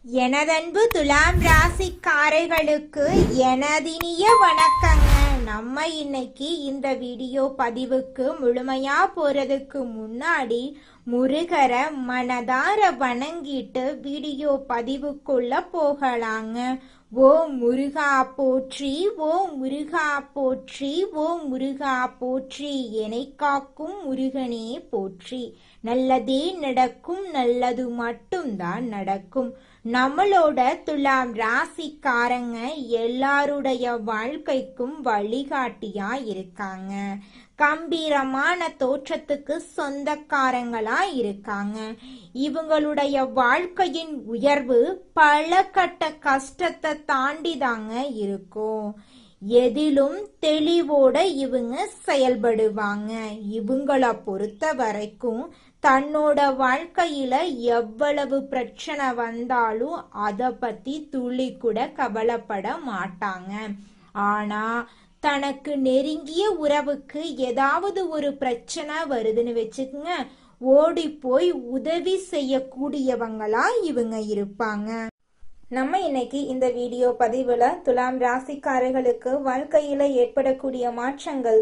எனதன்பு துலாம் ராசிக்காரர்களுக்கு எனதினிய வணக்கங்க. நம்ம இன்னைக்கு இந்த வீடியோ பதிவுக்கு முழுமையா போறதுக்கு முன்னாடி முருகரை மனதார வணங்கிட்டு வீடியோ பதிவுக்குள்ள போகலாங்க. ஓ முருகா போற்றி, ஓ முருகா போற்றி, ஓ முருகா போற்றி, என்னை காக்கும் முருகனே போற்றி. நல்லதே நடக்கும், நல்லது மட்டும்தான் நடக்கும். நம்மளோட துலாம் ராசிக்காரங்க எல்லாருடைய வாழ்க்கைக்கும் வழிகாட்டியா இருக்காங்க. கம்பீரமான தோற்றத்துக்கு சொந்தக்காரங்களா இருக்காங்க. இவங்களுடைய வாழ்க்கையின் உயர்வு பல கட்ட கஷ்டத்தை தாண்டி தாங்க இருக்கும். எதிலும் தெளிவோட இவங்க செயல்படுவாங்க. இவங்கள பொறுத்த வரைக்கும் தன்னோட வாழ்க்கையில எவ்வளவு பிரச்சனை வந்தாலும் அதை பத்தி துளி கூட கவலைப்பட மாட்டாங்க. ஆனா தனக்கு நெருங்கிய உறவுக்கு ஏதாவது ஒரு பிரச்சனை வருதுன்னு வச்சுக்கோங்க, ஓடி போய் உதவி செய்யக்கூடியவங்களா இவங்க இருப்பாங்க. நம்ம இன்னைக்கு இந்த வீடியோ பதிவுல துலாம் ராசிக்காரர்களுக்கு வாழ்க்கையில ஏற்படக்கூடிய மாற்றங்கள்,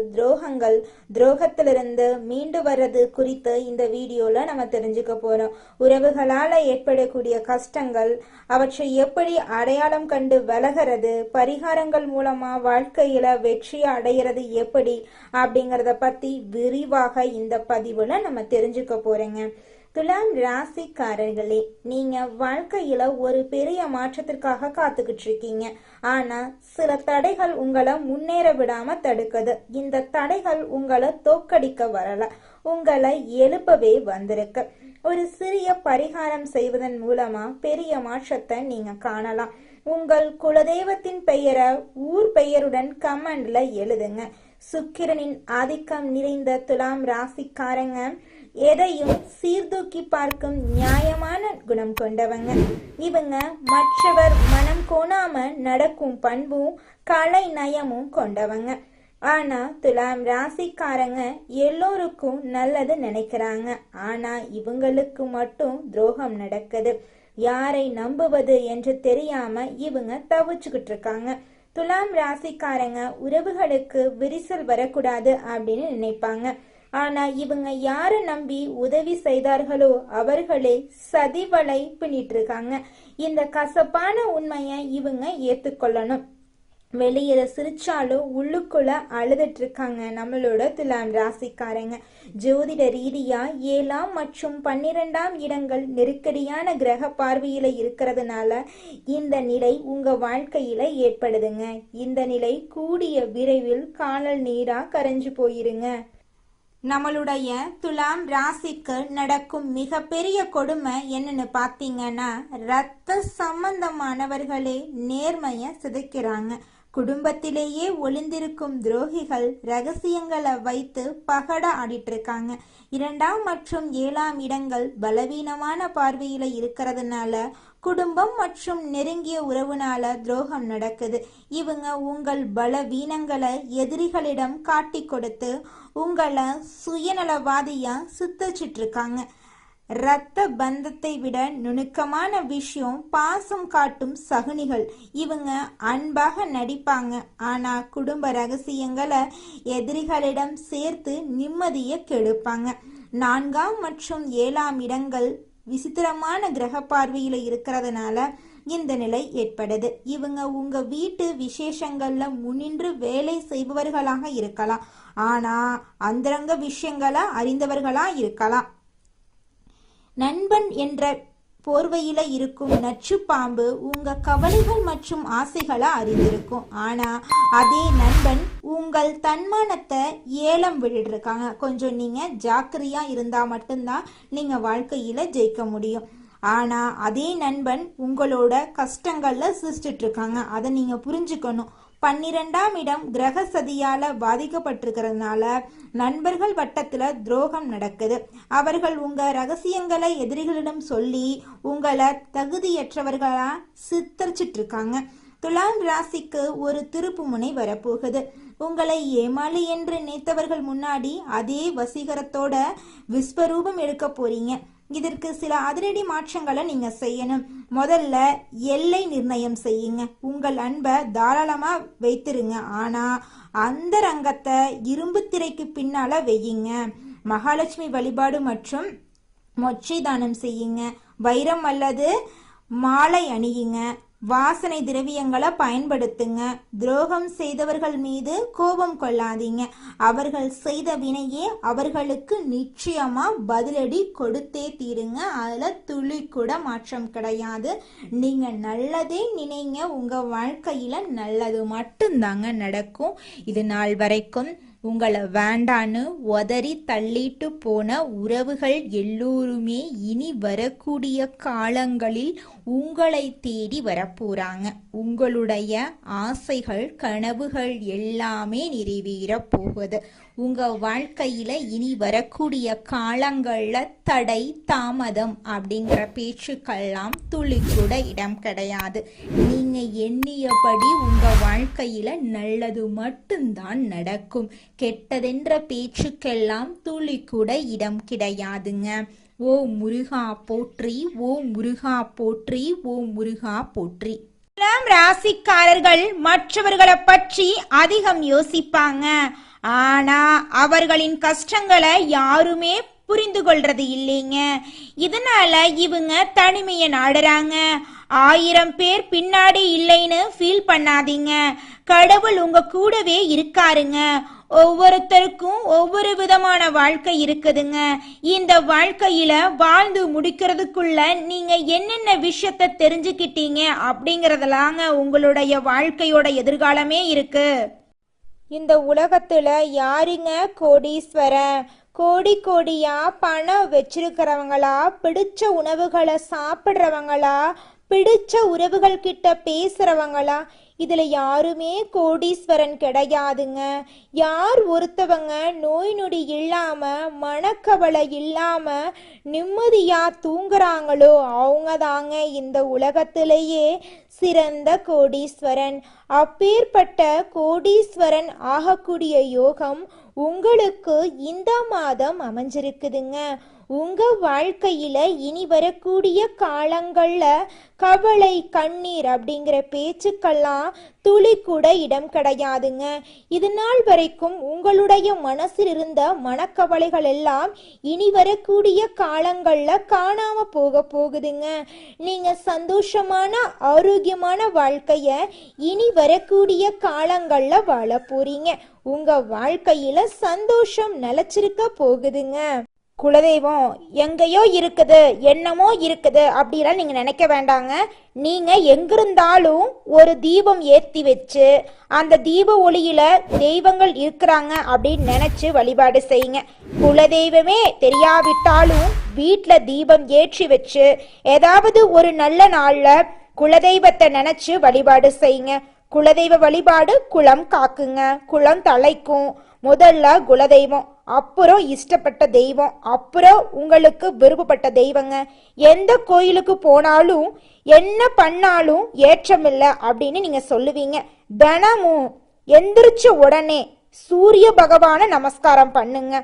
துரோகத்திலிருந்து மீண்டு வர்றது குறித்து இந்த வீடியோல நம்ம தெரிஞ்சுக்க போறோம். உறவுகளால ஏற்படக்கூடிய கஷ்டங்கள், அவற்றை எப்படி அடையாளம் கண்டு விலகிறது, பரிகாரங்கள் மூலமா வாழ்க்கையில வெற்றி அடைகிறது எப்படி அப்படிங்கறத பத்தி விரிவாக இந்த பதிவுல நம்ம தெரிஞ்சுக்க போறோங்க. துலாம் ராசிக்காரர்களே, நீங்க வாழ்க்கையில ஒரு பெரிய மாற்றத்திற்காக காத்துக்கிட்டு இருக்கீங்க. ஆனா சில தடைகள் உங்களை முன்னேற விடாம தடுக்குது. இந்த தடைகள் உங்களை தோக்கடிக்க வரல, உங்களை எழுப்பவே வந்திருக்கு. ஒரு சிறிய பரிகாரம் செய்வதன் மூலமா பெரிய மாற்றத்தை நீங்க காணலாம். உங்கள் குலதெய்வத்தின் பெயரை ஊர் பெயருடன் கமெண்ட்ல எழுதுங்க. சுக்கிரனின் ஆதிக்கம் நிறைந்த துலாம் ராசிக்காரங்க எதையும் சீர்தூக்கி பார்க்கும் நியாயமான குணம் கொண்டவங்க. இவங்க மற்றவர் மனம் கோணாம நடக்கும் பண்பும் கலை நயமும் கொண்டவங்க. ஆனா துலாம் ராசிக்காரங்க எல்லோருக்கும் நல்லது நினைக்கிறாங்க. ஆனா இவங்களுக்கு மட்டும் துரோகம் நடக்குது. யாரை நம்புவது என்று தெரியாம இவங்க தவிச்சுக்கிட்டு இருக்காங்க. துலாம் ராசிக்காரங்க உறவுகளுக்கு விரிசல் வரக்கூடாது அப்படின்னு நினைப்பாங்க. ஆனா இவங்க யாரை நம்பி உதவி செய்தார்களோ அவர்களே சதிவலை பின்னிட்டு இருக்காங்க. இந்த கசப்பான உண்மையை இவங்க ஏத்துக்கொள்ளணும். வெளியில சிரிச்சாலும் உள்ளுக்குள்ள அழுதுட்டு இருக்காங்க நம்மளோட துலாம் ராசிக்காரங்க. ஜோதிட ரீதியா 7ஆம் மற்றும் 12ஆம் இடங்கள் நெருக்கடியான கிரக பார்வையில இருக்கிறதுனால இந்த நிலை உங்க வாழ்க்கையில ஏற்படுதுங்க. இந்த நிலை கூடிய விரைவில் காணல் நீரா கரைஞ்சு போயிருங்க. நம்மளுடைய துலாம் ராசிக்கு நடக்கும் மிகப்பெரிய கொடுமை என்னன்னு பாத்தீங்கன்னா, ரத்த சம்பந்தமானவர்களே நேர்மைய சிதைக்கிறாங்க. குடும்பத்திலேயே ஒளிந்திருக்கும் துரோகிகள் ரகசியங்களை வைத்து பகட ஆடிட்டு இருக்காங்க. 2ஆம் மற்றும் 7ஆம் இடங்கள் பலவீனமான பார்வையில இருக்கிறதுனால குடும்பம் மற்றும் நெருங்கிய உறவுனால துரோகம் நடக்குது. இவங்க உங்கள் பலவீனங்களை எதிரிகளிடம் காட்டி கொடுத்து உங்களை சுயநலவாதியா சுத்தச்சிட்டு இருக்காங்க. இரத்த பந்தத்தை விட நுணுக்கமான விஷயம் பாசம் காட்டும் சகுனிகள். இவங்க அன்பாக நடிப்பாங்க. ஆனா குடும்ப ரகசியங்களை எதிரிகளிடம் சேர்த்து நிம்மதியை கெடுப்பாங்க. 4ஆம் மற்றும் 7ஆம் இடங்கள் விசித்திரமான கிரக பார்வையில இருக்கிறதுனால இந்த நிலை ஏற்படுது. இவங்க உங்க வீட்டு விசேஷங்கள்ல முன்னின்று வேலை செய்பவர்களாக இருக்கலாம். ஆனா அந்தரங்க விஷயங்களை அறிந்தவர்களா இருக்கலாம். நண்பன் என்ற போர்வையில இருக்கும் நச்சு பாம்பு உங்க கவலைகள் மற்றும் ஆசைகளை அறிந்திருக்கும். ஆனா அதே நண்பன் உங்கள் தன்மானத்தை ஏலம் விட்டுருக்காங்க. கொஞ்சம் நீங்க ஜாக்கிரதையா இருந்தா மட்டும்தான் நீங்க வாழ்க்கையில ஜெயிக்க முடியும். ஆனா அதே நண்பன் உங்களோட கஷ்டங்கள்ல சிரிச்சிட்டு இருக்காங்க. அதை நீங்க புரிஞ்சுக்கணும். 12ஆம் இடம் கிரக சதியால பாதிக்கப்பட்டிருக்கிறதுனால நண்பர்கள் வட்டத்துல துரோகம் நடக்குது. அவர்கள் உங்க ரகசியங்களை எதிரிகளிடம் சொல்லி உங்களை தகுதியற்றவர்களா சித்தரிச்சிட்டு இருக்காங்க. துலாம் ராசிக்கு ஒரு திருப்பு முனை வரப்போகுது. உங்களை ஏமாளி என்று நினைத்தவர்கள் முன்னாடி அதே வசீகரத்தோட விஸ்வரூபம் எடுக்க போறீங்க. இதற்கு சில அதிரடி மாற்றங்களை நீங்க செய்யணும். முதல்ல எல்லை நிர்ணயம் செய்யுங்க. உங்கள் அன்பை தாராளமா வைத்திருங்க, ஆனா அந்த ரங்கத்தை இரும்பு திரைக்கு பின்னால வையுங்க. மகாலட்சுமி வழிபாடு மற்றும் மொச்சை தானம் செய்யுங்க. வைரம் அல்லது மாலை அணியுங்க. வாசனை திரவியங்களை பயன்படுத்துங்க. துரோகம் செய்தவர்கள் மீது கோபம் கொள்ளாதீங்க. அவர்கள் செய்த வினையே அவர்களுக்கு நிச்சயமா பதிலடி கொடுத்தே தீருங்க. அதுல துளி கூட மாற்றம் கிடையாது. நீங்க நல்லதே நினைங்க, உங்க வாழ்க்கையில நல்லது மட்டும்தாங்க நடக்கும். இது நாள் வரைக்கும் உங்களை வேண்டான்னு உதறி தள்ளிட்டு போன உறவுகள் எல்லோருமே இனி வரக்கூடிய காலங்களில் உங்களை தேடி வரப்போறாங்க. உங்களுடைய ஆசைகள் கனவுகள் எல்லாமே நிறைவேற போகுது. உங்க வாழ்க்கையில இனி வரக்கூடிய காலங்கள்ல தடை தாமதம் அப்படிங்கிற பேச்சுக்கெல்லாம் துளி கூட இடம் கிடையாது. நீங்க எண்ணியபடி உங்க வாழ்க்கையில நல்லது மட்டும்தான் நடக்கும். கெட்டதென்ற பேச்சுக்கெல்லாம் துளி கூட இடம் கிடையாதுங்க. ஓ முருகா போற்றி, ஓ முருகா போற்றி, ஓ முருகா போற்றி. ராசிக்காரர்கள் மற்றவர்களை பற்றி அதிகம் யோசிப்பாங்க, ஆனா அவர்களின் கஷ்டங்களை யாருமே புரிந்து கொள்றது இல்லைங்க. இதனால இவங்க தனிமையை நாடுறாங்க. 1000 பேர் பின்னாடி இல்லைன்னு ஃபீல் பண்ணாதீங்க. கடவுள் உங்க கூடவே இருக்காருங்க. ஒவ்வொருத்தருக்கும் ஒவ்வொரு விதமான வாழ்க்கை இருக்குதுங்க. இந்த வாழ்க்கையில வாழ்ந்து முடிக்கிறதுக்குள்ள நீங்க என்னென்ன விஷயத்த தெரிஞ்சுக்கிட்டீங்க அப்படிங்கறதுலாங்க உங்களுடைய வாழ்க்கையோட எதிர்காலமே இருக்கு. இந்த உலகத்துல யாருங்க கோடீஸ்வரன்? கோடி கோடியா பணம் வச்சிருக்கிறவங்களா, பிடிச்ச உணவுகளை சாப்பிட்றவங்களா, பிடிச்ச உறவுகள் கிட்ட பேசுறவங்களா? இதுல யாருமே கோடீஸ்வரன் கிடையாதுங்க. யார் ஒருத்தவங்க நோய் நொடி இல்லாம மனக்கவலை இல்லாம நிம்மதியா தூங்குறாங்களோ அவங்க தாங்க இந்த உலகத்திலேயே சிறந்த கோடீஸ்வரன். அப்பேற்பட்ட கோடீஸ்வரன் ஆகக்கூடிய யோகம் உங்களுக்கு இந்த மாதம் அமைஞ்சிருக்குதுங்க. உங்க வாழ்க்கையில இனி வரக்கூடிய காலங்கள்ல கவலை கண்ணீர் அப்படிங்கிற பேச்சுக்கெல்லாம் துளி கூட இடம் கிடையாதுங்க. இது நாள் வரைக்கும் உங்களுடைய மனசில் இருந்த மனக்கவலைகள் எல்லாம் இனி வரக்கூடிய காலங்கள்ல காணாம போகுதுங்க. நீங்க சந்தோஷமான ஆரோக்கியமான வாழ்க்கைய இனி வரக்கூடிய காலங்கள்ல வாழ போறீங்க. உங்க வாழ்க்கையில சந்தோஷம் நிலைச்சிருக்க போகுதுங்க. குலதெய்வம் எங்கேயோ இருக்குது, என்னமோ இருக்குது அப்படிலாம் நீங்க நினைக்க வேண்டாங்க. நீங்க எங்கிருந்தாலும் ஒரு தீபம் ஏற்றி வச்சு அந்த தீப ஒளியில தெய்வங்கள் இருக்கிறாங்க அப்படின்னு நினைச்சு வழிபாடு செய்யுங்க. குலதெய்வமே தெரியாவிட்டாலும் வீட்டுல தீபம் ஏற்றி வச்சு ஏதாவது ஒரு நல்ல நாள்ல குலதெய்வத்தை நினைச்சு வழிபாடு செய்யுங்க. குலதெய்வ வழிபாடு குலம் காக்குங்க, குலம் தலைக்கும். முதல்ல குலதெய்வம், அப்புறம் இஷ்டப்பட்ட தெய்வம், அப்புறம் உங்களுக்கு விருப்பப்பட்ட தெய்வங்க. எந்த கோயிலுக்கு போனாலும் என்ன பண்ணாலும் ஏற்றமில்லை அப்படின்னு நீங்க சொல்லுவீங்க. தினமும் எந்திரிச்ச உடனே சூரிய பகவான நமஸ்காரம் பண்ணுங்க.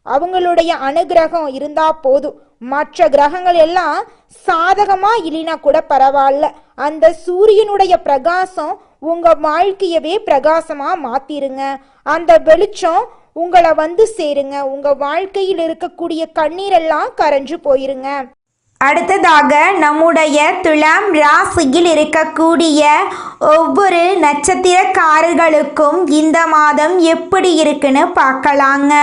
அவங்களுடைய அனுகிரகம் இருந்தா போதும். மற்ற கிரகங்கள் எல்லாம் சாதகமா இல்லைனா கூட பரவாயில்ல, அந்த சூரியனுடைய பிரகாசம் உங்க வாழ்க்கையவே பிரகாசமா மாத்திருங்க. அந்த வெளிச்சம் உங்களை வந்து சேருங்க. உங்க வாழ்க்கையில் இருக்கக்கூடிய கண்ணீர் எல்லாம் கரைஞ்சு போயிருங்க. அடுத்ததாக நம்முடைய துலாம் ராசியில் இருக்கக்கூடிய ஒவ்வொரு நட்சத்திரக்காரர்களுக்கும் இந்த மாதம் எப்படி இருக்குன்னு பார்க்கலாங்க.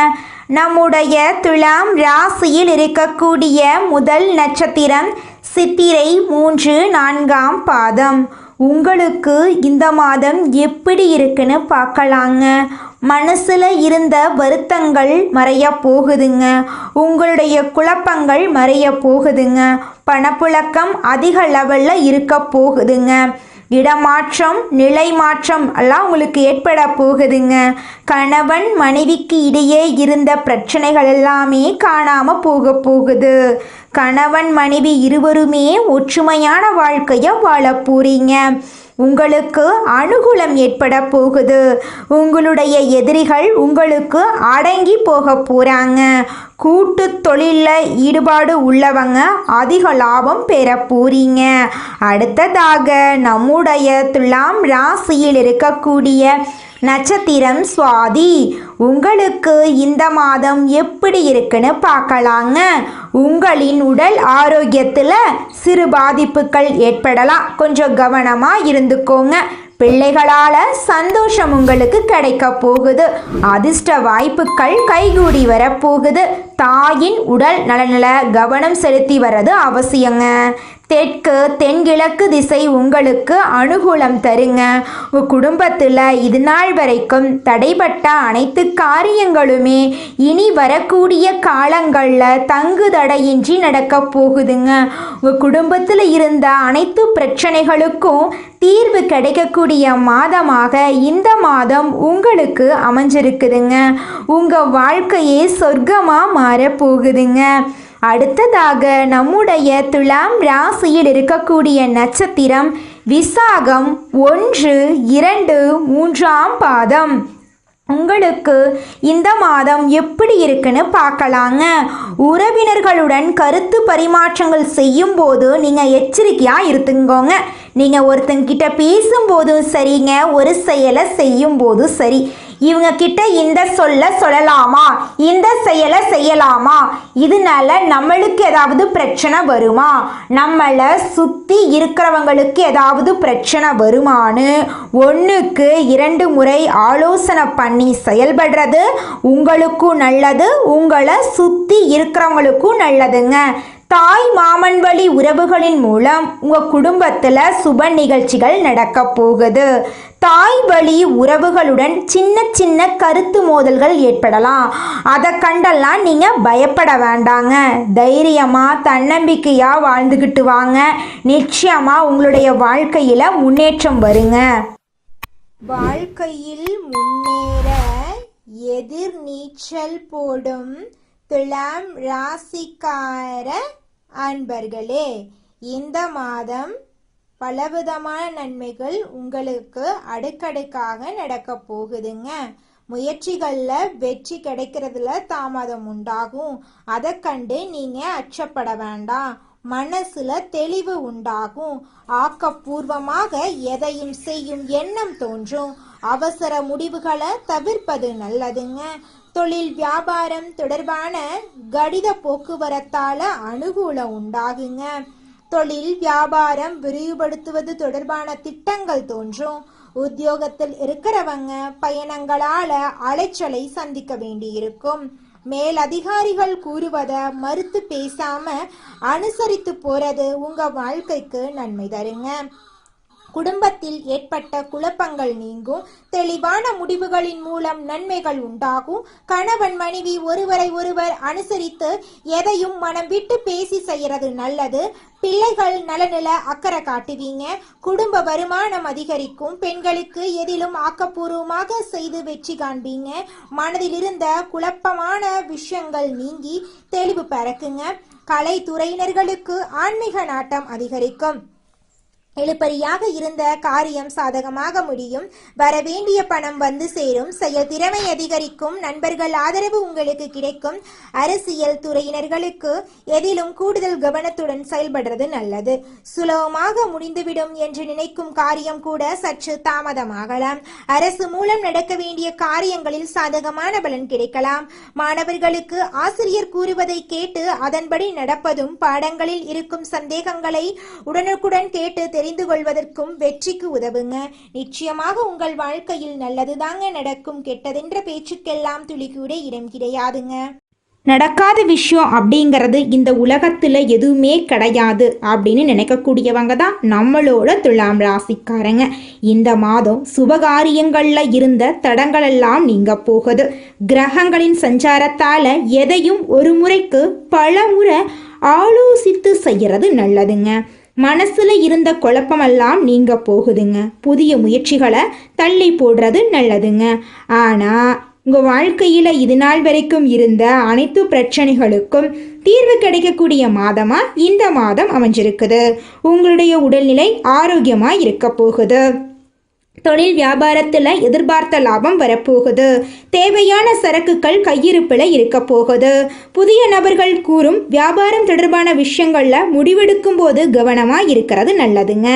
நம்முடைய துலாம் ராசியில் இருக்கக்கூடிய முதல் நட்சத்திரம் சித்திரை 3, 4ஆம் பாதம். உங்களுக்கு இந்த மாதம் எப்படி இருக்குன்னு பார்க்கலாங்க. மனசுல இருந்த வருத்தங்கள் மறைய போகுதுங்க. உங்களுடைய குழப்பங்கள் மறைய போகுதுங்க. பணப்புழக்கம் அதிக லெவல்ல இருக்க போகுதுங்க. இடமாற்றம் நிலை மாற்றம் எல்லாம் உங்களுக்கு ஏற்பட போகுதுங்க. கணவன் மனைவிக்கு இடையே இருந்த பிரச்சனைகள் எல்லாமே காணாம போகுது. கணவன் மனைவி இருவருமே ஒற்றுமையான வாழ்க்கையை வாழ போறீங்க. உங்களுக்கு அனுகூலம் ஏற்பட போகுது. உங்களுடைய எதிரிகள் உங்களுக்கு அடங்கி போக போகிறாங்க. கூட்டு தொழிலில் ஈடுபாடு உள்ளவங்க அதிக லாபம் பெற போறீங்க. அடுத்ததாக நம்முடைய துலாம் ராசியில் இருக்கக்கூடிய நட்சத்திரம் சுவாதி. உங்களுக்கு இந்த மாதம் எப்படி இருக்குன்னு பார்க்கலாங்க. உங்களின் உடல் ஆரோக்கியத்தில் சிறு பாதிப்புகள் ஏற்படலாம். கொஞ்சம் கவனமாக இருந்துக்கோங்க. பிள்ளைகளால் சந்தோஷம் உங்களுக்கு கிடைக்க போகுது. அதிர்ஷ்ட வாய்ப்புகள் கைகூடி வரப்போகுது. தாயின் உடல் நலனில் கவனம் செலுத்தி வர்றது அவசியங்க. தெற்கு தென்கிழக்கு திசை உங்களுக்கு அனுகூலம் தருங்க. உங்கள் குடும்பத்தில் இது நாள் வரைக்கும் தடைப்பட்ட அனைத்து காரியங்களுமே இனி வரக்கூடிய காலங்களில் தங்கு தடையின்றி நடக்க போகுதுங்க. உங்கள் குடும்பத்தில் இருந்த அனைத்து பிரச்சனைகளுக்கும் தீர்வு கிடைக்கக்கூடிய மாதமாக இந்த மாதம் உங்களுக்கு அமைஞ்சிருக்குதுங்க. உங்கள் வாழ்க்கையே சொர்க்கமாக மாறப்போகுதுங்க. அடுத்ததாக நம்முடைய துலாம் ராசியில் இருக்கக்கூடிய நட்சத்திரம் விசாகம் 1, 2, 3ஆம் பாதம். உங்களுக்கு இந்த மாதம் எப்படி இருக்குன்னு பார்க்கலாங்க. உறவினர்களுடன் கருத்து பரிமாற்றங்கள் செய்யும் போது நீங்கள் எச்சரிக்கையாக இருந்துங்கோங்க. நீங்கள் ஒருத்தங்கிட்ட பேசும்போதும் சரிங்க, ஒரு செயலை செய்யும் போதும் சரி, இவங்க கிட்ட இந்த சொல்லலாமா, இந்த செயலை செய்யலாமா, இதனால நம்மளுக்கு ஏதாவது பிரச்சனை வருமா, நம்மளை சுற்றி இருக்கிறவங்களுக்கு ஏதாவது பிரச்சனை வருமானு 1க்கு 2 முறை ஆலோசனை பண்ணி செயல்படுறது உங்களுக்கும் நல்லது, உங்களை சுற்றி இருக்கிறவங்களுக்கும் நல்லதுங்க. தாய் மாமன் வழி உறவுகளின் மூலம் உங்கள் குடும்பத்தில் சுப நிகழ்ச்சிகள் நடக்க போகுது. தாய் வழி உறவுகளுடன் சின்ன சின்ன கருத்து மோதல்கள் ஏற்படலாம். அதை கண்டெல்லாம் நீங்கள் பயப்பட வேண்டாங்க. தைரியமாக தன்னம்பிக்கையாக வாழ்ந்துக்கிட்டு வாங்க. நிச்சயமாக உங்களுடைய வாழ்க்கையில் முன்னேற்றம் வருங்க. வாழ்க்கையில் முன்னேற எதிர் நீச்சல் போடும் துலாம் ராசிக்கார அன்பர்களே, இந்த மாதம் பலவிதமான நன்மைகள் உங்களுக்கு அடுக்கடுக்காக நடக்க போகுதுங்க. முயற்சிகளில் வெற்றி கிடைக்கிறதுல தாமதம் உண்டாகும். அதை கண்டு நீங்கள் அச்சப்பட வேண்டாம். மனசுல தெளிவு உண்டாகும். ஆக்கப்பூர்வமாக எதையும் செய்யும் எண்ணம் தோன்றும். அவசர முடிவுகளை தவிர்ப்பது நல்லதுங்க. தொழில் வியாபாரம் தொடர்பான கடித போக்குவரத்தால அனுகூலம் உண்டாகுங்க. தொழில் வியாபாரம் விரிவுபடுத்துவது தொடர்பான திட்டங்கள் தோன்றும். உத்தியோகத்தில் இருக்கிறவங்க பயணங்களால அலைச்சலை சந்திக்க வேண்டியிருக்கும். மேல் அதிகாரிகள் கூறுவதை மறுத்து பேசாம அனுசரித்து போறது உங்க வாழ்க்கைக்கு நன்மை தருங்க. குடும்பத்தில் ஏற்பட்ட குழப்பங்கள் நீங்கும். தெளிவான முடிவுகளின் மூலம் நன்மைகள் உண்டாகும். கணவன் மனைவி ஒருவரை ஒருவர் அனுசரித்து எதையும் மனம் விட்டு பேசி செய்யறது நல்லது. பிள்ளைகள் நலனில அக்கறை காட்டுவீங்க. குடும்ப வருமானம் அதிகரிக்கும். பெண்களுக்கு எதிலும் ஆக்கப்பூர்வமாக செய்து வெற்றி காண்பீங்க. மனதில் இருந்த குழப்பமான விஷயங்கள் நீங்கி தெளிவு பிறக்குங்க. கலைத்துறையினர்களுக்கு ஆன்மீக நாட்டம் அதிகரிக்கும். எழுப்பறியாக இருந்த காரியம் சாதகமாக முடியும். வரவேண்டிய பணம் வந்து சேரும். செயல் திறமை அதிகரிக்கும். நண்பர்கள் ஆதரவு உங்களுக்கு கிடைக்கும். அரசியல் துறையினர்களுக்கு எதிலும் கூடுதல் கவனத்துடன் செயல்படுறது நல்லது. சுலபமாக முடிந்துவிடும் என்று நினைக்கும் காரியம் கூட சற்று தாமதமாகலாம். அரசு மூலம் நடக்க வேண்டிய காரியங்களில் சாதகமான பலன் கிடைக்கலாம். மாணவர்களுக்கு ஆசிரியர் கூறுவதை கேட்டு அதன்படி நடப்பதும், பாடங்களில் இருக்கும் சந்தேகங்களை உடனுக்குடன் கேட்டு தெரிந்து கொள்வதற்கும் வெற்றிக்கு உதவுங்க. நிச்சயமாக உங்கள் வாழ்க்கையில் நல்லதுதாங்க நடக்கும். கெட்டதென்ற பேச்சுக்கெல்லாம் துளி கூட இடம் கிடையாதுங்க. நடக்காத விஷயம் அப்படிங்கிறது இந்த உலகத்தில் எதுவுமே கிடையாது அப்படின்னு நினைக்கக்கூடியவங்க தான் நம்மளோட துலாம் ராசிக்காரங்க. இந்த மாதம் சுபகாரியங்களில் இருந்த தடங்களெல்லாம் நீங்க போகுது. கிரகங்களின் சஞ்சாரத்தால் எதையும் ஒரு முறைக்கு பல முறை ஆலோசித்து செய்கிறது நல்லதுங்க. மனசுல இருந்த குழப்பமெல்லாம் நீங்க போகுதுங்க. புதிய முயற்சிகளை தள்ளி போடுறது நல்லதுங்க. ஆனா உங்கள் வாழ்க்கையில் இது நாள் வரைக்கும் இருந்த அனைத்து பிரச்சனைகளுக்கும் தீர்வு கிடைக்கக்கூடிய மாதமாக இந்த மாதம் அமைஞ்சிருக்குது. உங்களுடைய உடல்நிலை ஆரோக்கியமாக இருக்க போகுது. தொழில் வியாபாரத்தில் எதிர்பார்த்த லாபம் வரப்போகுது. தேவையான சரக்குகள் கையிருப்பில் இருக்க போகுது. புதிய நபர்கள் கூறும் வியாபாரம் தொடர்பான விஷயங்களில் முடிவெடுக்கும் போது கவனமாக இருக்கிறது நல்லதுங்க.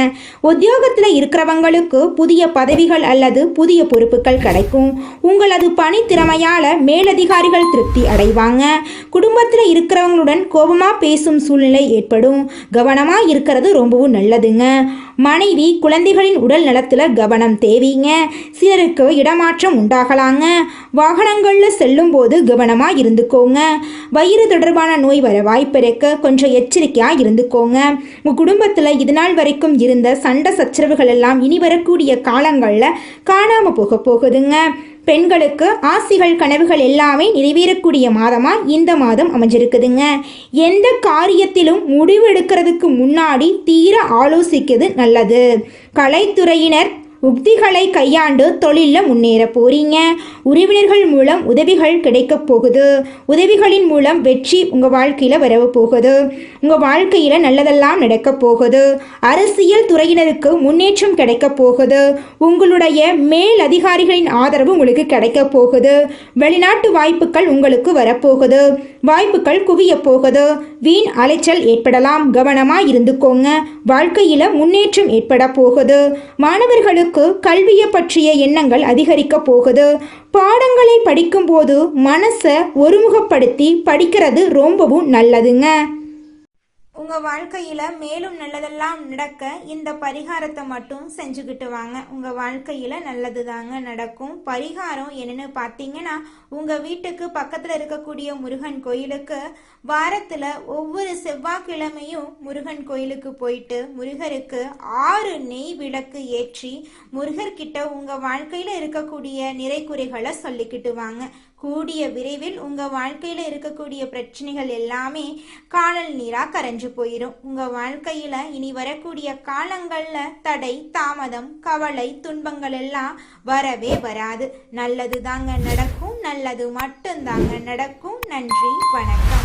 உத்தியோகத்தில் இருக்கிறவங்களுக்கு புதிய பதவிகள் அல்லது புதிய பொறுப்புகள் கிடைக்கும். உங்களது பணி திறமையால் மேலதிகாரிகள் திருப்தி அடைவாங்க. குடும்பத்தில் இருக்கிறவங்களுடன் கோபமாக பேசும் சூழ்நிலை ஏற்படும். கவனமாக இருக்கிறது ரொம்பவும் நல்லதுங்க. மனைவி குழந்தைகளின் உடல் நலத்தில் கவனம் தேவைங்க. சிலருக்கு இடமாற்றம் உண்டாகலாங்க. வாகனங்களில் செல்லும் போது கவனமாக இருந்துக்கோங்க. வயிறு தொடர்பான நோய் வர வாய்ப்பு இருக்க கொஞ்சம் எச்சரிக்கையாக இருந்துக்கோங்க. உங்கள் குடும்பத்தில் இது நாள் வரைக்கும் இருந்த சண்டை சச்சரவுகள் எல்லாம் இனி வரக்கூடிய காலங்களில் காணாமல் போகுதுங்க. பெண்களுக்கு ஆசைகள் கனவுகள் எல்லாமே நிறைவேறக்கூடிய மாதமாக இந்த மாதம் அமைஞ்சிருக்குதுங்க. எந்த காரியத்திலும் முடிவு எடுக்கிறதுக்கு முன்னாடி தீர ஆலோசிக்கிறது நல்லது. கலைத்துறையினர் உக்திகளை கையாண்டு தொழிலில் முன்னேற போறீங்க. உறவினர்கள் மூலம் உதவிகள் கிடைக்க போகுது. உதவிகளின் மூலம் வெற்றி உங்கள் வாழ்க்கையில் வரவ போகுது. உங்கள் வாழ்க்கையில் நல்லதெல்லாம் நடக்க போகுது. அரசியல் துறையினருக்கு முன்னேற்றம் கிடைக்க போகுது. உங்களுடைய மேல் அதிகாரிகளின் ஆதரவு உங்களுக்கு கிடைக்க போகுது. வெளிநாட்டு வாய்ப்புகள் உங்களுக்கு வரப்போகுது. வாய்ப்புகள் குவிய போகுது. வீண் அலைச்சல் ஏற்படலாம். கவனமாக இருந்துக்கோங்க. வாழ்க்கையில் முன்னேற்றம் ஏற்பட போகுது. மாணவர்களுக்கு கல்வியை பற்றிய எண்ணங்கள் அதிகரிக்க போகுது. பாடங்களை படிக்கும்போது மனசை ஒருமுகப்படுத்தி படிக்கிறது ரொம்பவும் நல்லதுங்க. உங்கள் வாழ்க்கையில் மேலும் நல்லதெல்லாம் நடக்க இந்த பரிகாரத்தை மட்டும் செஞ்சுக்கிட்டு வாங்க. உங்கள் வாழ்க்கையில் நல்லது தாங்க நடக்கும். பரிகாரம் என்னென்னு பார்த்தீங்கன்னா, உங்கள் வீட்டுக்கு பக்கத்தில் இருக்கக்கூடிய முருகன் கோயிலுக்கு வாரத்தில் ஒவ்வொரு செவ்வாய்க்கிழமையும் முருகன் கோயிலுக்கு போயிட்டு முருகருக்கு 6 நெய் விளக்கு ஏற்றி முருகர்கிட்ட உங்கள் வாழ்க்கையில் இருக்கக்கூடிய நிறைக்குறைகளை சொல்லிக்கிட்டு வாங்க. கூடிய விரைவில் உங்கள் வாழ்க்கையில் இருக்கக்கூடிய பிரச்சனைகள் எல்லாமே காணல் நீராக கரைஞ்சு போயிடும். உங்கள் வாழ்க்கையில் இனி வரக்கூடிய காலங்களில் தடை தாமதம் கவலை துன்பங்கள் எல்லாம் வரவே வராது. நல்லது தாங்க நடக்கும். நல்லது மட்டும்தாங்க நடக்கும். நன்றி, வணக்கம்.